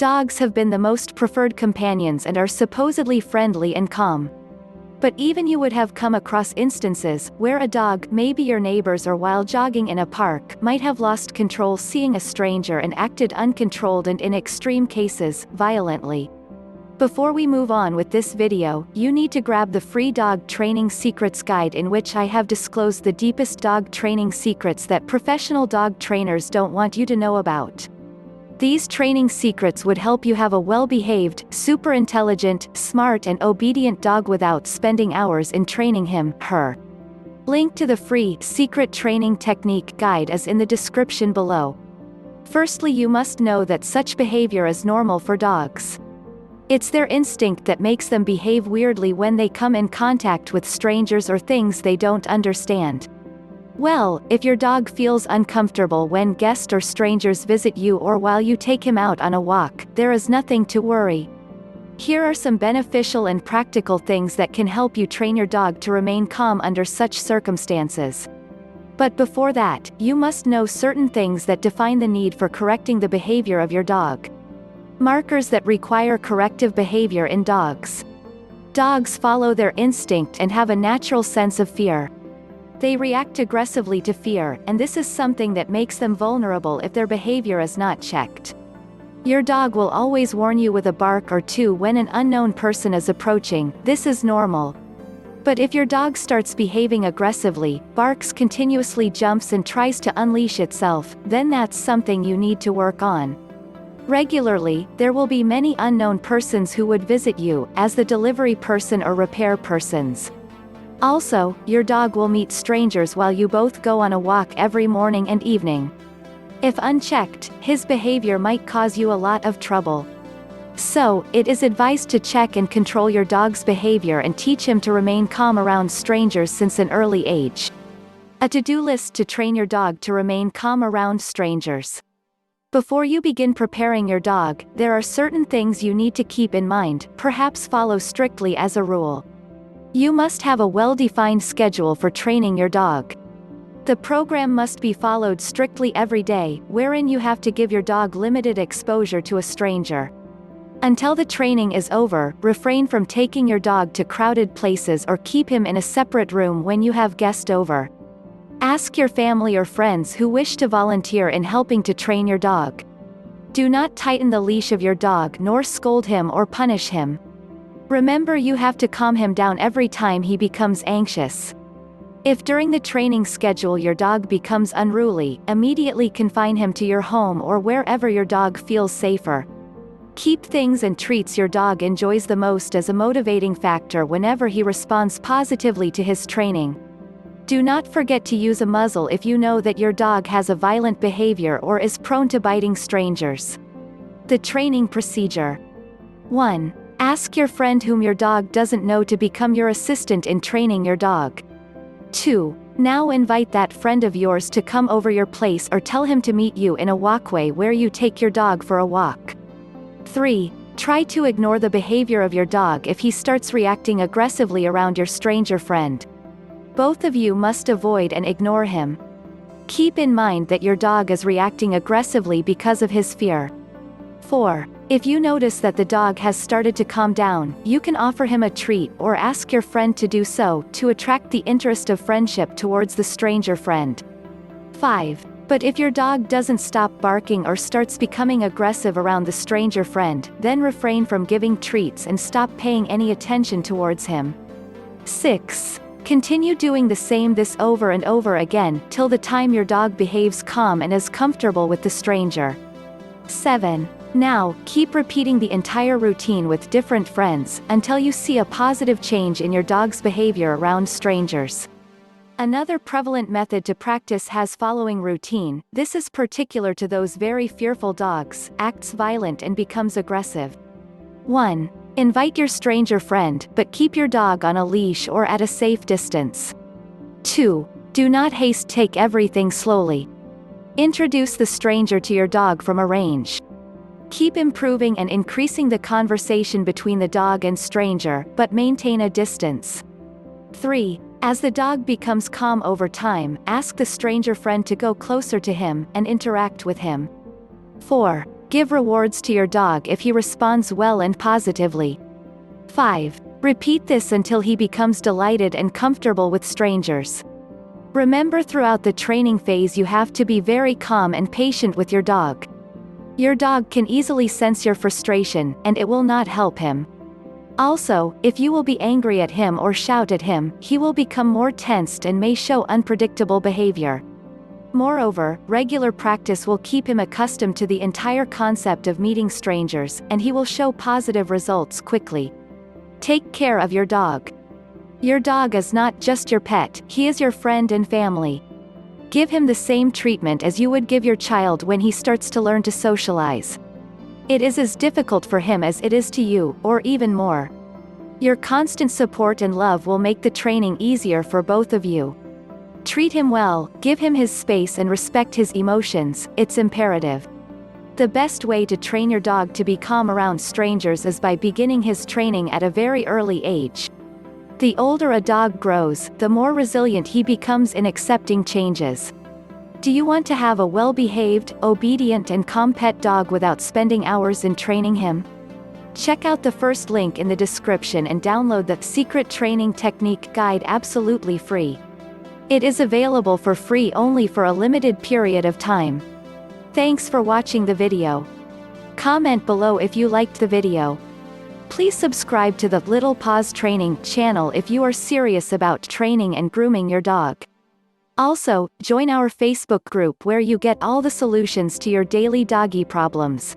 Dogs have been the most preferred companions and are supposedly friendly and calm. But even you would have come across instances where a dog, maybe your neighbor's or while jogging in a park, might have lost control seeing a stranger and acted uncontrolled and in extreme cases, violently. Before we move on with this video, you need to grab the free Dog Training Secrets Guide in which I have disclosed the deepest dog training secrets that professional dog trainers don't want you to know about. These training secrets would help you have a well-behaved, super intelligent, smart and obedient dog without spending hours in training him, her. Link to the free Secret Training Technique Guide is in the description below. Firstly, you must know that such behavior is normal for dogs. It's their instinct that makes them behave weirdly when they come in contact with strangers or things they don't understand. Well, if your dog feels uncomfortable when guests or strangers visit you or while you take him out on a walk, there is nothing to worry. Here are some beneficial and practical things that can help you train your dog to remain calm under such circumstances. But before that, you must know certain things that define the need for correcting the behavior of your dog. Markers that require corrective behavior in dogs. Dogs follow their instinct and have a natural sense of fear. They react aggressively to fear, and this is something that makes them vulnerable if their behavior is not checked. Your dog will always warn you with a bark or two when an unknown person is approaching. This is normal. But if your dog starts behaving aggressively, barks continuously, jumps and tries to unleash itself, then that's something you need to work on. Regularly, there will be many unknown persons who would visit you, as the delivery person or repair persons. Also, your dog will meet strangers while you both go on a walk every morning and evening. If unchecked, his behavior might cause you a lot of trouble. So, it is advised to check and control your dog's behavior and teach him to remain calm around strangers since an early age. A to-do list to train your dog to remain calm around strangers. Before you begin preparing your dog, there are certain things you need to keep in mind, perhaps follow strictly as a rule. You must have a well-defined schedule for training your dog. The program must be followed strictly every day, wherein you have to give your dog limited exposure to a stranger. Until the training is over, refrain from taking your dog to crowded places or keep him in a separate room when you have guests over. Ask your family or friends who wish to volunteer in helping to train your dog. Do not tighten the leash of your dog nor scold him or punish him. Remember, you have to calm him down every time he becomes anxious. If during the training schedule your dog becomes unruly, immediately confine him to your home or wherever your dog feels safer. Keep things and treats your dog enjoys the most as a motivating factor whenever he responds positively to his training. Do not forget to use a muzzle if you know that your dog has a violent behavior or is prone to biting strangers. The training procedure. 1. Ask your friend whom your dog doesn't know to become your assistant in training your dog. 2. Now invite that friend of yours to come over your place or tell him to meet you in a walkway where you take your dog for a walk. 3. Try to ignore the behavior of your dog if he starts reacting aggressively around your stranger friend. Both of you must avoid and ignore him. Keep in mind that your dog is reacting aggressively because of his fear. 4. If you notice that the dog has started to calm down, you can offer him a treat or ask your friend to do so, to attract the interest of friendship towards the stranger friend. 5. But if your dog doesn't stop barking or starts becoming aggressive around the stranger friend, then refrain from giving treats and stop paying any attention towards him. 6. Continue doing this over and over again, till the time your dog behaves calm and is comfortable with the stranger. 7. Now, keep repeating the entire routine with different friends, until you see a positive change in your dog's behavior around strangers. Another prevalent method to practice has following routine. This is particular to those very fearful dogs, acts violent and becomes aggressive. 1. Invite your stranger friend, but keep your dog on a leash or at a safe distance. 2. Do not haste, take everything slowly. Introduce the stranger to your dog from a range. Keep improving and increasing the conversation between the dog and stranger, but maintain a distance. 3. As the dog becomes calm over time, ask the stranger friend to go closer to him, and interact with him. 4. Give rewards to your dog if he responds well and positively. 5. Repeat this until he becomes delighted and comfortable with strangers. Remember, throughout the training phase you have to be very calm and patient with your dog. Your dog can easily sense your frustration, and it will not help him. Also, if you will be angry at him or shout at him, he will become more tensed and may show unpredictable behavior. Moreover, regular practice will keep him accustomed to the entire concept of meeting strangers, and he will show positive results quickly. Take care of your dog. Your dog is not just your pet, he is your friend and family. Give him the same treatment as you would give your child when he starts to learn to socialize. It is as difficult for him as it is to you, or even more. Your constant support and love will make the training easier for both of you. Treat him well, give him his space and respect his emotions, it's imperative. The best way to train your dog to be calm around strangers is by beginning his training at a very early age. The older a dog grows, the more resilient he becomes in accepting changes. Do you want to have a well-behaved, obedient and calm pet dog without spending hours in training him? Check out the first link in the description and download the Secret Training Technique Guide absolutely free. It is available for free only for a limited period of time. Thanks for watching the video. Comment below if you liked the video. Please subscribe to the Little Paws Training channel if you are serious about training and grooming your dog. Also, join our Facebook group where you get all the solutions to your daily doggy problems.